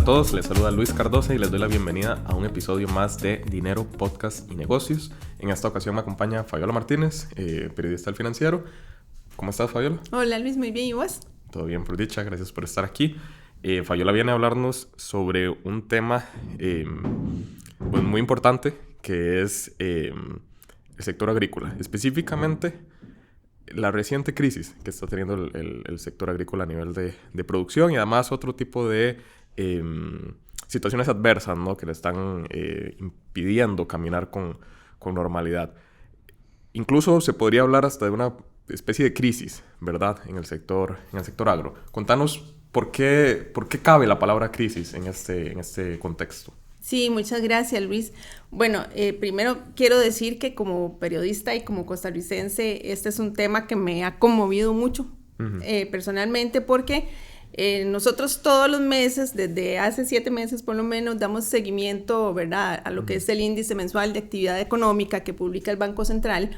todos, les saluda Luis Cardosa y les doy la bienvenida a un episodio más de Dinero, Podcast y Negocios. En esta ocasión me acompaña Fabiola Martínez, periodista del Financiero. ¿Cómo estás, Fabiola? Hola, Luis, muy bien, ¿y vos? Todo bien, por dicha, gracias por estar aquí. Fabiola viene a hablarnos sobre un tema pues muy importante, que es el sector agrícola, específicamente la reciente crisis que está teniendo el sector agrícola a nivel de producción y además otro tipo de situaciones adversas, ¿no? Que le están impidiendo caminar con normalidad. Incluso se podría hablar hasta de una especie de crisis, ¿verdad? En el sector agro. Contanos por qué cabe la palabra crisis en este contexto. Sí, muchas gracias, Luis. Bueno, primero quiero decir que como periodista y como costarricense, este es un tema que me ha conmovido mucho personalmente porque nosotros todos los meses, desde hace 7 meses por lo menos, damos seguimiento, ¿verdad?, a lo que es el índice mensual de actividad económica que publica el Banco Central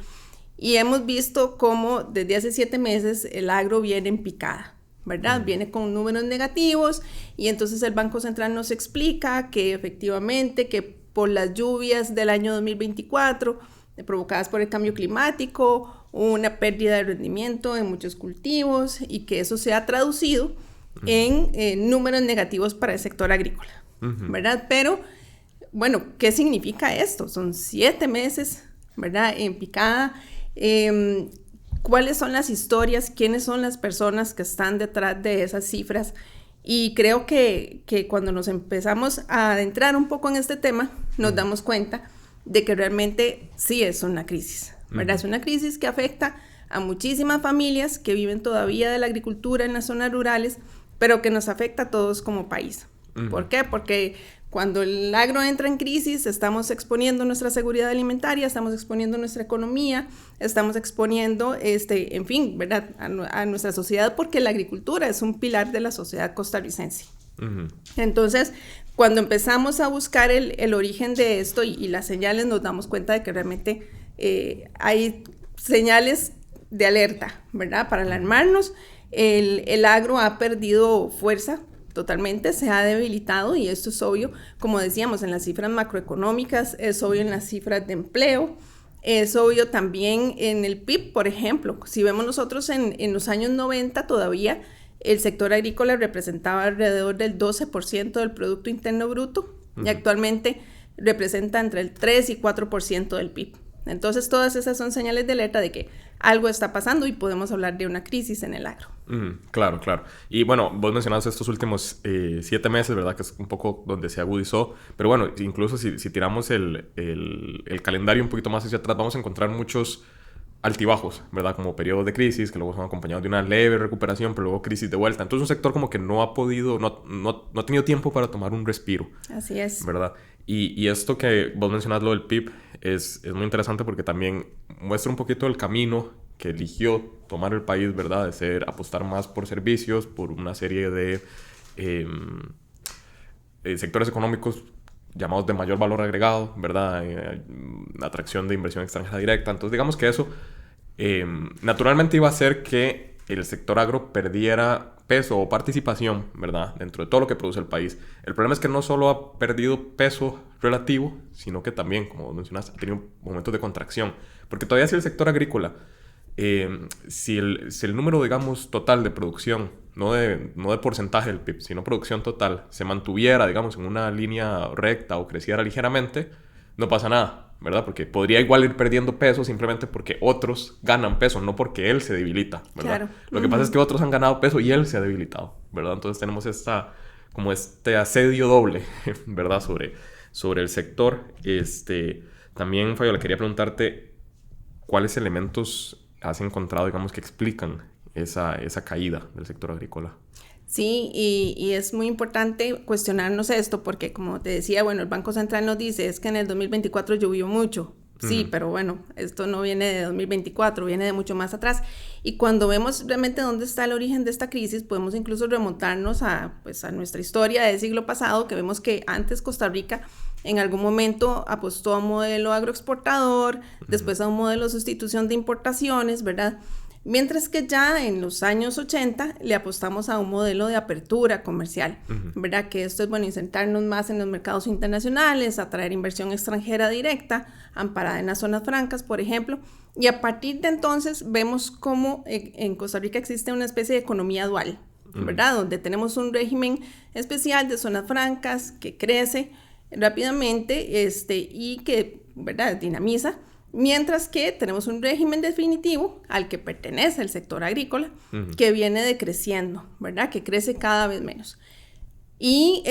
y hemos visto cómo desde hace 7 meses el agro viene en picada, ¿verdad? Viene con números negativos y entonces el Banco Central nos explica que efectivamente que por las lluvias del año 2024 provocadas por el cambio climático, una pérdida de rendimiento en muchos cultivos y que eso se ha traducido en números negativos para el sector agrícola, ¿verdad? Pero, bueno, ¿qué significa esto? Son 7 meses, ¿verdad?, en picada. ¿Cuáles son las historias? ¿Quiénes son las personas que están detrás de esas cifras? Y creo que cuando nos empezamos a adentrar un poco en este tema, nos damos cuenta de que realmente sí es una crisis, ¿verdad? Es una crisis que afecta a muchísimas familias que viven todavía de la agricultura en las zonas rurales, pero que nos afecta a todos como país. ¿Por qué? Porque cuando el agro entra en crisis, estamos exponiendo nuestra seguridad alimentaria, estamos exponiendo nuestra economía, estamos exponiendo, en fin, ¿verdad?, a nuestra sociedad, porque la agricultura es un pilar de la sociedad costarricense. Entonces, cuando empezamos a buscar el origen de esto y las señales, nos damos cuenta de que realmente hay señales de alerta, ¿verdad?, para alarmarnos. El agro ha perdido fuerza totalmente, se ha debilitado y esto es obvio, como decíamos, en las cifras macroeconómicas, es obvio en las cifras de empleo, es obvio también en el PIB, por ejemplo. Si vemos nosotros en los años 90 todavía el sector agrícola representaba alrededor del 12% del Producto Interno Bruto y actualmente representa entre el 3 y 4% del PIB. Entonces todas esas son señales de alerta de que algo está pasando y podemos hablar de una crisis en el agro. Claro. Y bueno, vos mencionaste estos últimos 7 meses, ¿verdad? Que es un poco donde se agudizó. Pero bueno, incluso si tiramos el calendario un poquito más hacia atrás, vamos a encontrar muchos altibajos, ¿verdad? Como periodos de crisis que luego son acompañados de una leve recuperación, pero luego crisis de vuelta. Entonces un sector como que no ha podido, no ha tenido tiempo para tomar un respiro. Así es. ¿Verdad? Y esto que vos mencionás, lo del PIB, es muy interesante porque también muestra un poquito el camino que eligió tomar el país, ¿verdad? De ser, apostar más por servicios, por una serie de sectores económicos llamados de mayor valor agregado, ¿verdad? Atracción de inversión extranjera directa. Entonces, digamos que eso naturalmente iba a hacer que el sector agro perdiera peso o participación, ¿verdad?, dentro de todo lo que produce el país. El problema es que no solo ha perdido peso relativo, sino que también, como mencionaste, ha tenido momentos de contracción. Porque todavía si el sector agrícola, si el número, digamos, total de producción, no de porcentaje del PIB, sino producción total, se mantuviera, digamos, en una línea recta o creciera ligeramente, no pasa nada, ¿verdad? Porque podría igual ir perdiendo peso simplemente porque otros ganan peso, no porque él se debilita, ¿verdad? Claro. Lo que pasa es que otros han ganado peso y él se ha debilitado, ¿verdad? Entonces tenemos este asedio doble, ¿verdad? Sobre el sector. También, Fabiola, quería preguntarte cuáles elementos has encontrado, digamos, que explican esa caída del sector agrícola. Sí, y es muy importante cuestionarnos esto porque, como te decía, bueno, el Banco Central nos dice es que en el 2024 llovió mucho. Sí, pero bueno, esto no viene de 2024, viene de mucho más atrás. Y cuando vemos realmente dónde está el origen de esta crisis, podemos incluso remontarnos a nuestra historia del siglo pasado, que vemos que antes Costa Rica en algún momento apostó a un modelo agroexportador, después a un modelo de sustitución de importaciones, ¿verdad? Mientras que ya en los años 80 le apostamos a un modelo de apertura comercial, ¿verdad? Que esto es, bueno, insertarnos más en los mercados internacionales, atraer inversión extranjera directa, amparada en las zonas francas, por ejemplo. Y a partir de entonces vemos cómo en Costa Rica existe una especie de economía dual, ¿verdad? Donde tenemos un régimen especial de zonas francas que crece rápidamente y que, ¿verdad?, dinamiza. Mientras que tenemos un régimen definitivo al que pertenece el sector agrícola, que viene decreciendo, ¿verdad? Que crece cada vez menos. Y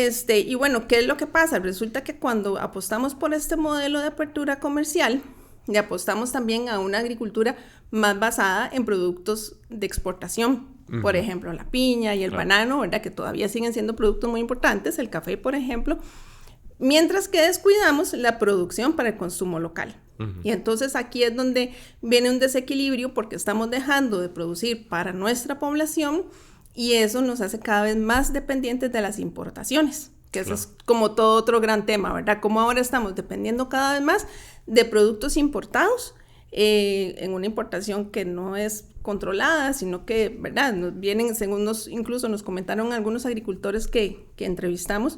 bueno, ¿qué es lo que pasa? Resulta que cuando apostamos por este modelo de apertura comercial, le apostamos también a una agricultura más basada en productos de exportación. Por ejemplo, la piña y el banano, ¿verdad? Que todavía siguen siendo productos muy importantes, el café, por ejemplo. Mientras que descuidamos la producción para el consumo local. Y entonces aquí es donde viene un desequilibrio porque estamos dejando de producir para nuestra población y eso nos hace cada vez más dependientes de las importaciones, que eso es como todo otro gran tema, ¿verdad? Como ahora estamos dependiendo cada vez más de productos importados en una importación que no es controlada, sino que, ¿verdad? Nos vienen, según incluso nos comentaron algunos agricultores que entrevistamos,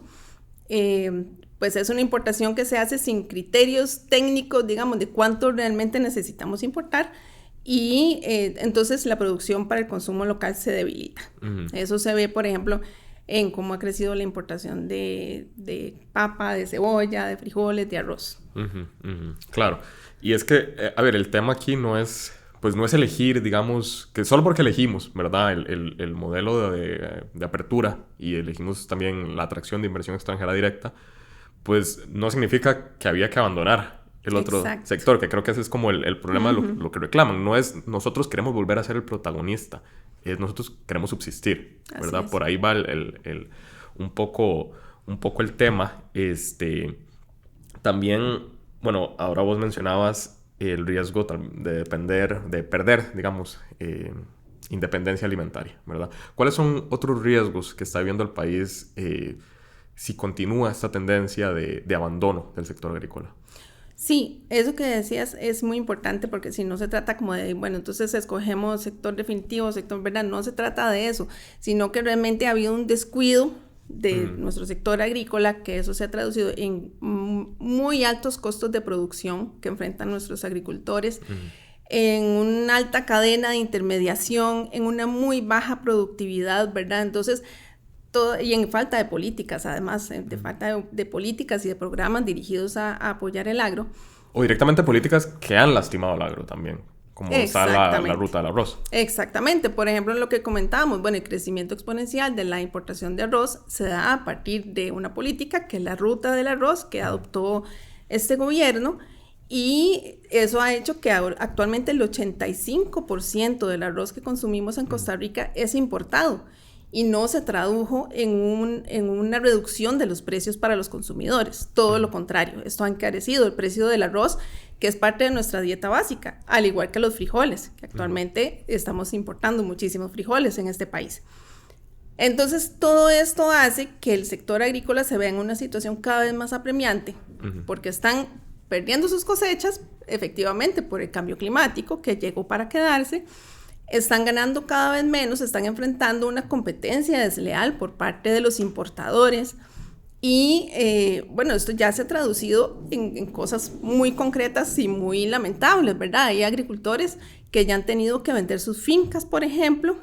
pues es una importación que se hace sin criterios técnicos, digamos, de cuánto realmente necesitamos importar y entonces la producción para el consumo local se debilita. Eso se ve, por ejemplo, en cómo ha crecido la importación de papa, de cebolla, de frijoles, de arroz. Claro. Y es que, a ver, el tema aquí no es elegir, digamos, que solo porque elegimos, ¿verdad? El modelo de apertura y elegimos también la atracción de inversión extranjera directa, pues no significa que había que abandonar el otro sector, que creo que ese es como el problema de lo que reclaman. No es nosotros queremos volver a ser el protagonista, es nosotros queremos subsistir, ¿verdad? Por ahí va un poco el tema. También, bueno, ahora vos mencionabas el riesgo de perder, digamos, independencia alimentaria, ¿verdad? ¿Cuáles son otros riesgos que está viviendo el país si continúa esta tendencia de abandono del sector agrícola? Sí, eso que decías es muy importante porque si no se trata como de, bueno, entonces escogemos sector definitivo, sector, ¿verdad? No se trata de eso, sino que realmente ha habido un descuido de nuestro sector agrícola, que eso se ha traducido en muy altos costos de producción que enfrentan nuestros agricultores, en una alta cadena de intermediación, en una muy baja productividad, ¿verdad? Entonces, y en falta de políticas, además, de falta de políticas y de programas dirigidos a apoyar el agro. O directamente políticas que han lastimado al agro también, como está la ruta del arroz. Exactamente. Por ejemplo, lo que comentábamos, bueno, el crecimiento exponencial de la importación de arroz se da a partir de una política que es la ruta del arroz que adoptó este gobierno y eso ha hecho que actualmente el 85% del arroz que consumimos en Costa Rica es importado. Y no se tradujo en una reducción de los precios para los consumidores. Todo lo contrario, esto ha encarecido el precio del arroz, que es parte de nuestra dieta básica, al igual que los frijoles, que actualmente estamos importando muchísimos frijoles en este país. Entonces, todo esto hace que el sector agrícola se vea en una situación cada vez más apremiante, porque están perdiendo sus cosechas, efectivamente, por el cambio climático que llegó para quedarse. Están ganando cada vez menos, están enfrentando una competencia desleal por parte de los importadores y bueno, esto ya se ha traducido en cosas muy concretas y muy lamentables, ¿verdad? Hay agricultores que ya han tenido que vender sus fincas, por ejemplo,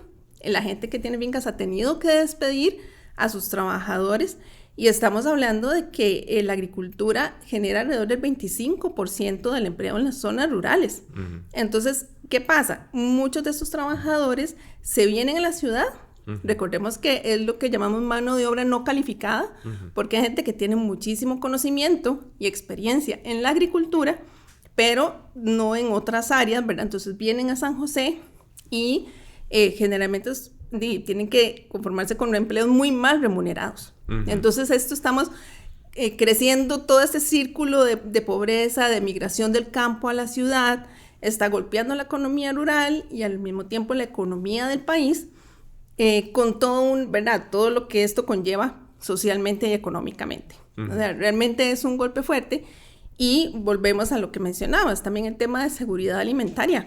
la gente que tiene fincas ha tenido que despedir a sus trabajadores y estamos hablando de que la agricultura genera alrededor del 25% del empleo en las zonas rurales. Entonces, ¿qué pasa? Muchos de estos trabajadores se vienen a la ciudad. Recordemos que es lo que llamamos mano de obra no calificada, porque hay gente que tiene muchísimo conocimiento y experiencia en la agricultura, pero no en otras áreas, ¿verdad? Entonces vienen a San José y generalmente tienen que conformarse con empleos muy mal remunerados. Entonces estamos creciendo todo este círculo de pobreza, de migración del campo a la ciudad, está golpeando la economía rural y al mismo tiempo la economía del país, con ¿verdad? Todo lo que esto conlleva socialmente y económicamente. O sea, realmente es un golpe fuerte y volvemos a lo que mencionabas, también el tema de seguridad alimentaria.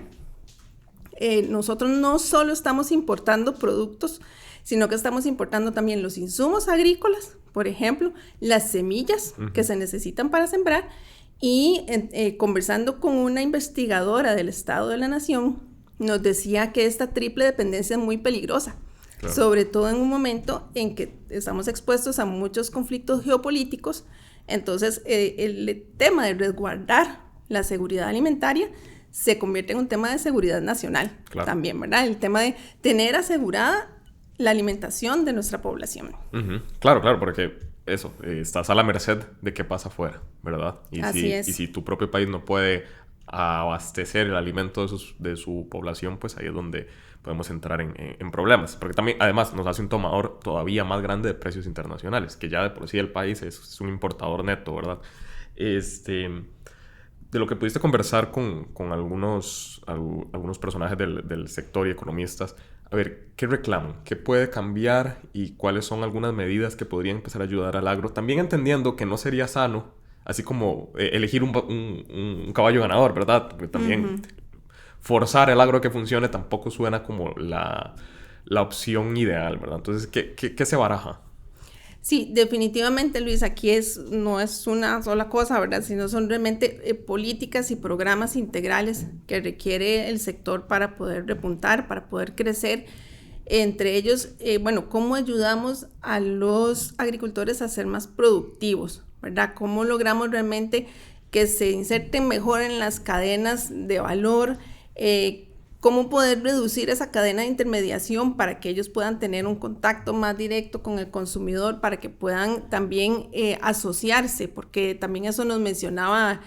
nosotros no solo estamos importando productos, sino que estamos importando también los insumos agrícolas, por ejemplo, las semillas que se necesitan para sembrar, y conversando con una investigadora del Estado de la Nación, nos decía que esta triple dependencia es muy peligrosa, claro, sobre todo en un momento en que estamos expuestos a muchos conflictos geopolíticos. Entonces, el tema de resguardar la seguridad alimentaria se convierte en un tema de seguridad nacional, claro, también, ¿verdad? El tema de tener asegurada la alimentación de nuestra población. Claro, claro, porque eso, estás a la merced de qué pasa afuera, ¿verdad? Así es. Y si tu propio país no puede abastecer el alimento de su población, pues ahí es donde podemos entrar en problemas. Porque también, además, nos hace un tomador todavía más grande de precios internacionales, que ya de por sí el país es un importador neto, ¿verdad? De lo que pudiste conversar con algunos personajes del sector y economistas, a ver, ¿qué reclaman? ¿Qué puede cambiar? ¿Y cuáles son algunas medidas que podrían empezar a ayudar al agro? También entendiendo que no sería sano, así como elegir un caballo ganador, ¿verdad? Porque también forzar el agro a que funcione tampoco suena como la opción ideal, ¿verdad? Entonces, ¿qué se baraja? Sí, definitivamente, Luis, aquí no es una sola cosa, ¿verdad? Sino son realmente políticas y programas integrales que requiere el sector para poder repuntar, para poder crecer. Entre ellos, ¿cómo ayudamos a los agricultores a ser más productivos, ¿verdad? ¿Cómo logramos realmente que se inserten mejor en las cadenas de valor? Cómo poder reducir esa cadena de intermediación para que ellos puedan tener un contacto más directo con el consumidor, para que puedan también asociarse, porque también eso nos mencionaba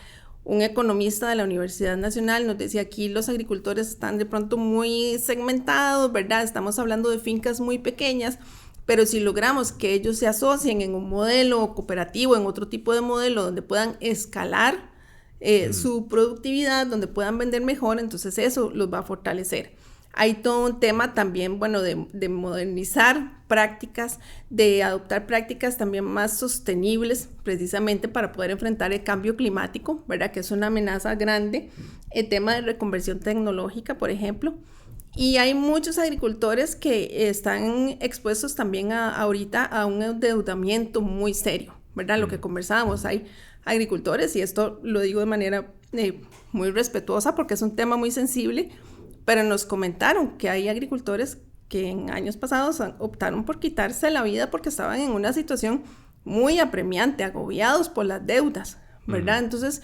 un economista de la Universidad Nacional, nos decía aquí los agricultores están de pronto muy segmentados, ¿verdad? Estamos hablando de fincas muy pequeñas, pero si logramos que ellos se asocien en un modelo cooperativo, en otro tipo de modelo donde puedan escalar su productividad, donde puedan vender mejor, entonces eso los va a fortalecer. Hay todo un tema también, de modernizar prácticas, de adoptar prácticas también más sostenibles, precisamente para poder enfrentar el cambio climático, ¿verdad? Que es una amenaza grande. El tema de reconversión tecnológica, por ejemplo. Y hay muchos agricultores que están expuestos también ahorita a un endeudamiento muy serio, ¿verdad? Lo que conversábamos, hay agricultores, y esto lo digo de manera muy respetuosa porque es un tema muy sensible, pero nos comentaron que hay agricultores que en años pasados optaron por quitarse la vida porque estaban en una situación muy apremiante, agobiados por las deudas, ¿verdad? Entonces,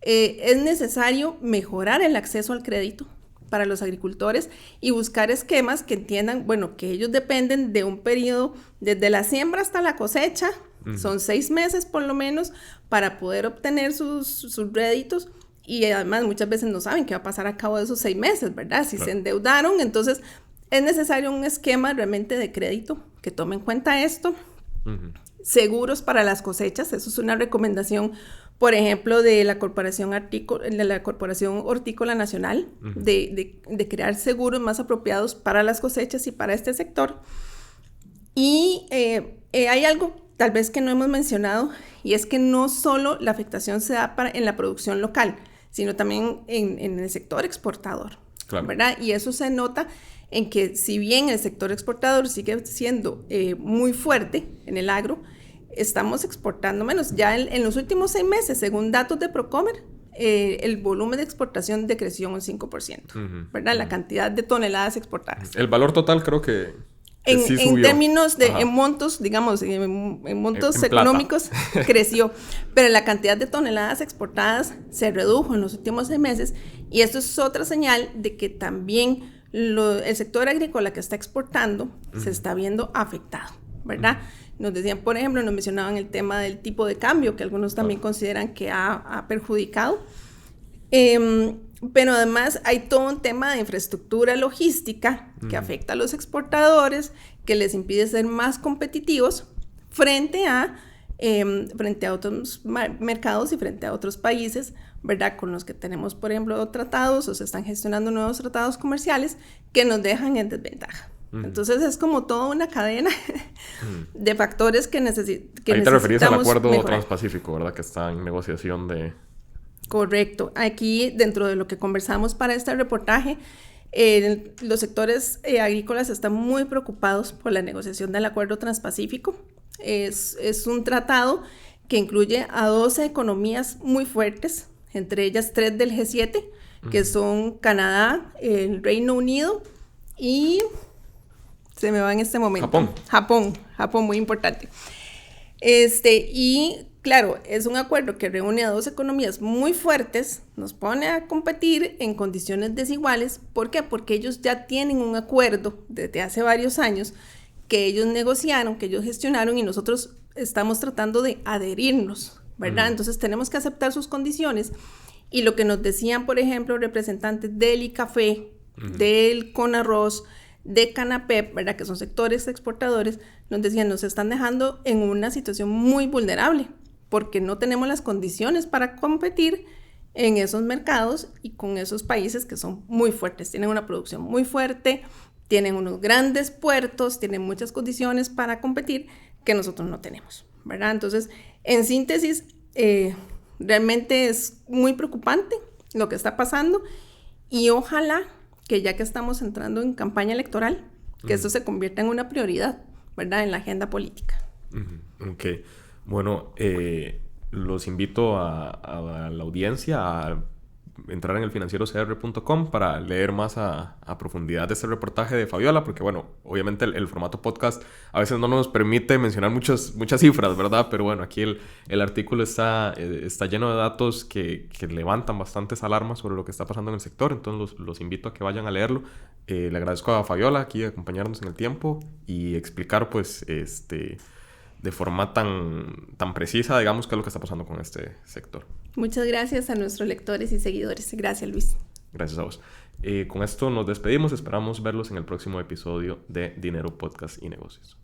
es necesario mejorar el acceso al crédito para los agricultores y buscar esquemas que entiendan, que ellos dependen de un periodo desde la siembra hasta la cosecha. Son 6 meses por lo menos para poder obtener sus réditos, y además muchas veces no saben qué va a pasar a cabo de esos 6 meses, ¿verdad? Si se endeudaron, entonces es necesario un esquema realmente de crédito que tome en cuenta esto. Seguros para las cosechas, eso es una recomendación, por ejemplo, de la Corporación Hortícola Nacional, de crear seguros más apropiados para las cosechas y para este sector. Y hay algo tal vez que no hemos mencionado, y es que no solo la afectación se da en la producción local, sino también en el sector exportador, claro, ¿verdad? Y eso se nota en que si bien el sector exportador sigue siendo muy fuerte en el agro, estamos exportando menos. Ya en los últimos 6 meses, según datos de Procomer, el volumen de exportación decreció un 5%, ¿verdad? La cantidad de toneladas exportadas. El valor total creo que sí en subió. Términos de en montos, digamos, en montos económicos, creció, pero la cantidad de toneladas exportadas se redujo en los últimos 6 meses, y esto es otra señal de que también el sector agrícola que está exportando se está viendo afectado, ¿verdad? Nos decían, por ejemplo, nos mencionaban el tema del tipo de cambio, que algunos también consideran que ha perjudicado. Pero además hay todo un tema de infraestructura logística que afecta a los exportadores, que les impide ser más competitivos frente a otros mercados y frente a otros países, ¿verdad? Con los que tenemos, por ejemplo, tratados o se están gestionando nuevos tratados comerciales que nos dejan en desventaja. Entonces es como toda una cadena de factores que necesitamos. Ahí te referías al acuerdo transpacífico, ¿verdad? Que está en negociación de... Correcto. Aquí, dentro de lo que conversamos para este reportaje, Los sectores agrícolas están muy preocupados por la negociación del Acuerdo Transpacífico. Es un tratado que incluye a 12 economías muy fuertes, entre ellas 3 del G7, que son Canadá, el Reino Unido y... se me va en este momento. Japón, muy importante. Y claro, es un acuerdo que reúne a 2 economías muy fuertes, nos pone a competir en condiciones desiguales. ¿Por qué? Porque ellos ya tienen un acuerdo desde hace varios años que ellos negociaron, que ellos gestionaron y nosotros estamos tratando de adherirnos, ¿verdad? Entonces tenemos que aceptar sus condiciones y lo que nos decían, por ejemplo, representantes del ICAFE, del CONARROZ, de Canapep, ¿verdad? Que son sectores exportadores, nos decían, nos están dejando en una situación muy vulnerable porque no tenemos las condiciones para competir en esos mercados y con esos países que son muy fuertes, tienen una producción muy fuerte, tienen unos grandes puertos, tienen muchas condiciones para competir que nosotros no tenemos, ¿verdad? Entonces, en síntesis, realmente es muy preocupante lo que está pasando y ojalá que ya que estamos entrando en campaña electoral, que esto se convierta en una prioridad, ¿verdad? En la agenda política. Ok. Bueno, los invito a la audiencia a entrar en elfinancierocr.com para leer más a profundidad de este reportaje de Fabiola, porque bueno, obviamente el formato podcast a veces no nos permite mencionar muchas cifras, ¿verdad? Pero bueno, aquí el artículo está lleno de datos que levantan bastantes alarmas sobre lo que está pasando en el sector, entonces los invito a que vayan a leerlo. Le agradezco a Fabiola aquí de acompañarnos en el tiempo y explicar pues de forma tan precisa, digamos, qué es lo que está pasando con este sector. Muchas gracias a nuestros lectores y seguidores. Gracias, Luis. Gracias a vos. Con esto nos despedimos. Esperamos verlos en el próximo episodio de Dinero, Podcast y Negocios.